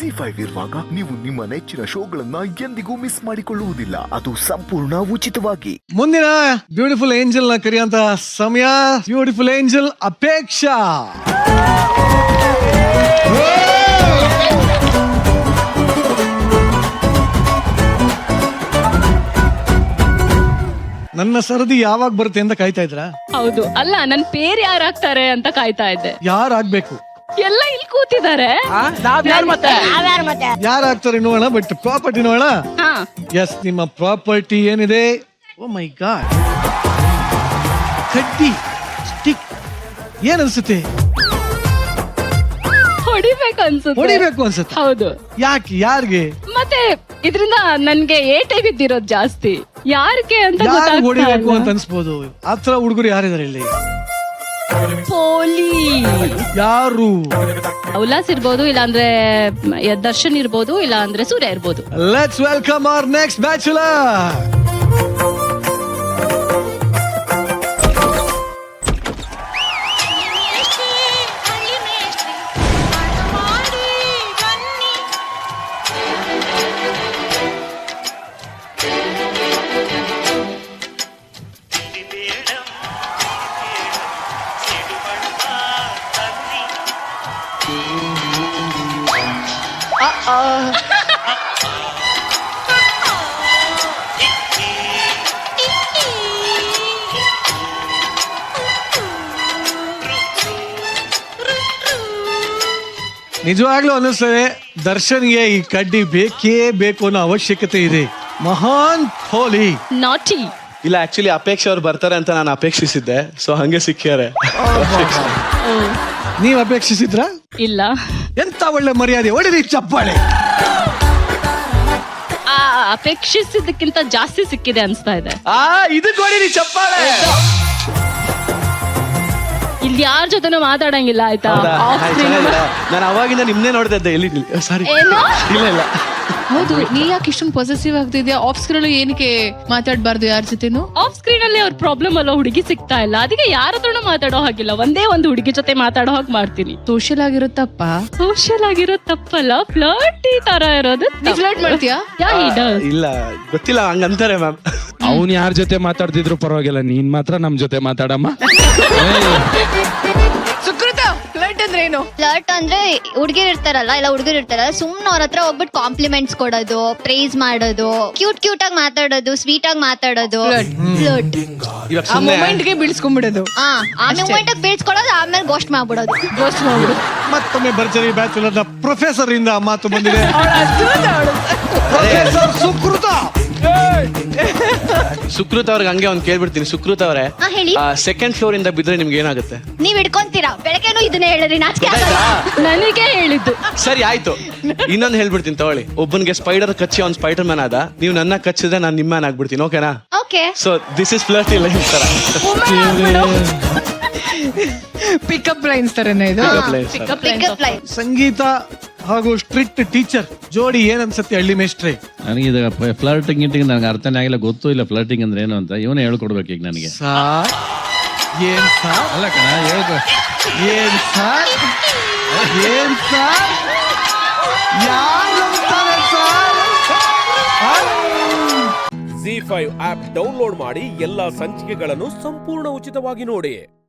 ZEE5 ಇರುವಾಗ ನೀವು ನಿಮ್ಮ ನೆಚ್ಚಿನ ಶೋಗಳನ್ನ ಎಂದಿಗೂ ಮಿಸ್ ಮಾಡಿಕೊಳ್ಳುವುದಿಲ್ಲ. ಅದು ಸಂಪೂರ್ಣ ಉಚಿತವಾಗಿ. ಮುಂದಿನ ಬ್ಯೂಟಿಫುಲ್ ಏಂಜಲ್ ನ ಕರೆಯುವಂತ ಸಮಯ. Beautiful angel Apeksha. ನನ್ನ ಸರದಿ ಯಾವಾಗ ಬರುತ್ತೆ ಅಂತ ಕಾಯ್ತಾ ಇದ್ರ? ಹೌದು. ಅಲ್ಲ, ನನ್ ಪೇರ್ ಯಾರಾಗ್ತಾರೆ ಅಂತ ಕಾಯ್ತಾ ಇದ್ದೆ. ಯಾರಾಗ್ಬೇಕು? ಎಲ್ಲ ಇಲ್ಲಿ ಕೂತಿದ್ದಾರೆ. ಯಾರಾಗ್ತಾರೆ ನೋಡೋಣ. ಬಟ್ ಪ್ರಾಪರ್ಟಿ ನೋಡೋಣ. ಎಸ್, ನಿಮ್ಮ ಪ್ರಾಪರ್ಟಿ ಏನಿದೆ? ಓ ಮೈ ಗಾಡ್, ಕಡ್ಡಿ, ಸ್ಟಿಕ್. ಏನ್ ಅನ್ಸುತ್ತೆ? ಹೊಡಿಬೇಕು ಅನ್ಸುತ್ತೆ. ಹೌದು. ಯಾಕೆ? ಯಾರಿಗೆ? ಮತ್ತೆ ಇದರಿಂದ ನನ್ಗೆ ಏಟೆ ಬಿದ್ದಿರೋದು ಜಾಸ್ತಿ. ಯಾರಿಗೆ ಅಂತ ಹೊಡಿಬೇಕು ಅಂತ ಅನ್ಸ್ಬೋದು. ಆತರ ಹುಡುಗರು ಯಾರಿದಾರೆ ಇಲ್ಲಿ? ಪೋಲಿ ಯಾರು? ಉಲ್ಲಾಸ್ ಇರ್ಬೋದು, ಇಲ್ಲಾಂದ್ರೆ ದರ್ಶನ್ ಇರ್ಬೋದು, ಇಲ್ಲ ಅಂದ್ರೆ ಸೂರ್ಯ ಇರ್ಬೋದು. Let's welcome hour next bachelor. ನಿಜವಾಗ್ಲೂ ಅನ್ನಿಸ್ತದೆ, ದರ್ಶನ್ಗೆ ಈ ಕಡ್ಡಿ ಬೇಕೇ ಬೇಕು ಅನ್ನೋ ಅವಶ್ಯಕತೆ ಇದೆ. ಮಹಾನ್ ಹೋಲಿ ನಾಟಿ. ಇಲ್ಲ, ಆಕ್ಚುಲಿ ಅಪೇಕ್ಷೆ ಅವ್ರು ಬರ್ತಾರೆ ಅಂತ ನಾನು ಅಪೇಕ್ಷಿಸಿದ್ದೆ, ಸೊ ಹಂಗೆ ಸಿಕ್ಕ್ಯಾರೆ. ನೀವ್ ಅಪೇಕ್ಷಿಸಿದ್ರ? ಇಲ್ಲ. ಎಂತ ಒಳ್ಳೆ ಮರ್ಯಾದೆ. ಹೊಡಿರಿ ಚಪ್ಪಾಳೆ. ಅಪೇಕ್ಷಿಸಿದ್ದಕ್ಕಿಂತ ಜಾಸ್ತಿ ಸಿಕ್ಕಿದೆ ಅನ್ಸ್ತಾ ಇದೆ. ಇದಕ್ಕೆ ಹೊಡಿರಿ ಚಪ್ಪಾಳೆ. ಇಲ್ಲಿ ಯಾರ ಜೊತೆನೂ ಮಾತಾಡಂಗಿಲ್ಲ, ಆಯ್ತಾ? ನಾನು ಅವಾಗಿಂದ ನಿಮ್ನೆ ನೋಡ್ತಾ ಇದ್ದೆ. ಎಲ್ಲಿ? ಸಾರಿ, ಇಲ್ಲ. ಹೌದು, ನೀ ಯಾಕೆ ಇಷ್ಟೊಂದು ಪಾಸಿಟಿವ್ ಆಗ್ತಿದ್ಯಾ? ಆಫ್ ಸ್ಕ್ರೀನ್ ಅಲ್ಲಿ ಏನಕ್ಕೆ ಮಾತಾಡಬಾರ್ದು ಯಾರ ಜೊತೆನು? ಆಫ್ ಸ್ಕ್ರೀನ್ ಅಲ್ಲಿ ಅವ್ರ ಪ್ರಾಬ್ಲಮ್ ಅಲ್ಲ, ಹುಡುಗಿ ಸಿಗ್ತಾ ಇಲ್ಲ, ಅದಕ್ಕೆ ಯಾರ ಹತ್ರನೂ ಮಾತಾಡೋ ಹಾಗಿಲ್ಲ. ಒಂದೇ ಒಂದು ಹುಡುಗಿ ಜೊತೆ ಮಾತಾಡೋ ಹಾಗೆ ಮಾಡ್ತೀನಿ. ಸೋಷಿಯಲ್ ಆಗಿರುತ್ತಪ್ಪ. ಸೋಷಿಯಲ್ ಆಗಿರೋ ತಪ್ಪಲ್ಲ, ಫ್ಲರ್ಟ್ ಈ ತರ ಇರೋದು. ನೀ ಫ್ಲರ್ಟ್ ಮಾಡ್ತೀಯಾ? ಇಲ್ಲ, ಗೊತ್ತಿಲ್ಲ, ಹಂಗಂತಾರೆ ಮ್ಯಾಮ್. ಅವ್ನ್ ಯಾರ ಜೊತೆ ಮಾತಾಡ್ತಿದ್ರು ಪರವಾಗಿಲ್ಲ, ನೀನ್ ಮಾತ್ರ ನಮ್ ಜೊತೆ ಮಾತಾಡಮ್ಮ. ಸುಕೃತ, ಫ್ಲರ್ಟ್ ಅಂದ್ರೆ ಏನು? ಫ್ಲರ್ಟ್ ಅಂದ್ರೆ ಹುಡುಗಿರು ಇರ್ತಾರಲ್ಲ, ಸುಮ್ನೆ ಅವ್ರ ಹತ್ರ ಹೋಗ್ಬಿಟ್ಟು ಕಾಂಪ್ಲಿಮೆಂಟ್ಸ್ ಕೊಡೋದು, ಪ್ರೈಸ್ ಮಾಡೋದು, ಕ್ಯೂಟ್ ಆಗಿ ಮಾತಾಡೋದು, ಸ್ವೀಟ್ ಆಗಿ ಮಾತಾಡೋದು. ಫ್ಲರ್ಟ್. ಆ ಮೊಮೆಂಟ್ ಗೆ ಬೀಳ್ಸ್ಕೊಂಡ್ಬಿಡೋದು. ಆ ಮೊಮೆಂಟ್ ಬೀಳ್ಸ್ಕೊಡೋದು, ಆಮೇಲೆ ಗೋಸ್ಟ್ ಮಾಡ್ಬಿಡೋದು. ಮತ್ತೊಮ್ಮೆ ಭರ್ಜರಿ ಬ್ಯಾಚುಲರ್ ಪ್ರೊಫೆಸರ್ ಇಂದ ಮಾತು ಬಂದಿದೆ. ಪ್ರೊಫೆಸರ್ ಸುಕೃತ. ಸುಕೃತ ಅವ್ರಿಗೆ ಹಂಗೆ ಒಂದು ಕೇಳ್ಬಿಡ್ತೀನಿ. ಸುಕೃತ ಅವರೇ, ಹೇಳಿ. ಸೆಕೆಂಡ್ ಫ್ಲೋರ್ ಇಂದ ಬಿದ್ರೆ ನಿಮ್ಗೆ ಏನಾಗುತ್ತೆ? ನೀವ್ ಹಿಡ್ಕೊಂತೀರಾ? ಬೆಳಗ್ಗೆನೂ ಇದನ್ನೇ ಹೇಳಿದ್ರಿ, ನಾಚಿಕೆ ಆಗಲ್ಲ? ನನಗೆ ಹೇಳಿದ್ದು. ಸರಿ ಆಯ್ತು, ಇನ್ನೊಂದು ಹೇಳ್ಬಿಡ್ತೀನಿ ತಗೊಳ್ಳಿ. ಒಬ್ಬನಿಗೆ ಸ್ಪೈಡರ್ ಕಚ್ಚಿ ಅವ್ನ್ ಸ್ಪೈಡರ್ ಮ್ಯಾನ್ ಆದ, ನೀವು ನನ್ನ ಕಚ್ಚಿದ್ರೆ ನಾನು ನಿಮ್ಮ ಮ್ಯಾನ್ ಆಗ್ಬಿಡ್ತೀನಿ. ಓಕೆನಾ? Okay. So this is flirt. ಇಲ್ಲ ಈ ತರ ಪಿಕಪ್ ಲೈನ್ಸ್ ತರನೇ ಇದು. Pickup line. ಸಂಗೀತ ಹಾಗೂ ಸ್ಟ್ರಿಕ್ಟ್ ಟೀಚರ್ ಜೋಡಿ ಏನ್ ಅನ್ಸತ್ತೆ ಹಳ್ಳಿ ಮೇಸ್ಟ್ರೆ? ನನಗೆ ಫ್ಲರ್ಟಿಂಗ್ ಗಿಂಟಿಂಗ್ ನನಗೆ ಅರ್ಥನೇ ಆಗಿಲ್ಲ, ಗೊತ್ತೂ ಇಲ್ಲ ಫ್ಲರ್ಟಿಂಗ್ ಅಂದ್ರೆ ಏನು ಅಂತ. ಇವನೇ ಹೇಳ್ಕೊಡ್ಬೇಕು ಈಗ ನನಗೆ. ಏನ್ ಸಾರ್? ಅಲ್ಲ ಕಣ, ಹೇಳ್ಕೊ. ಏನ್ ಸಾರ್? ಏನ್ ಸಾರ್? ಯಾರು ಅಂತಾರೆ ಸಾರ್? ZEE5 ಆಪ್ ಡೌನ್ಲೋಡ್ ಮಾಡಿ ಎಲ್ಲಾ ಸಂಚಿಕೆಗಳನ್ನು ಸಂಪೂರ್ಣ ಉಚಿತವಾಗಿ ನೋಡಿ.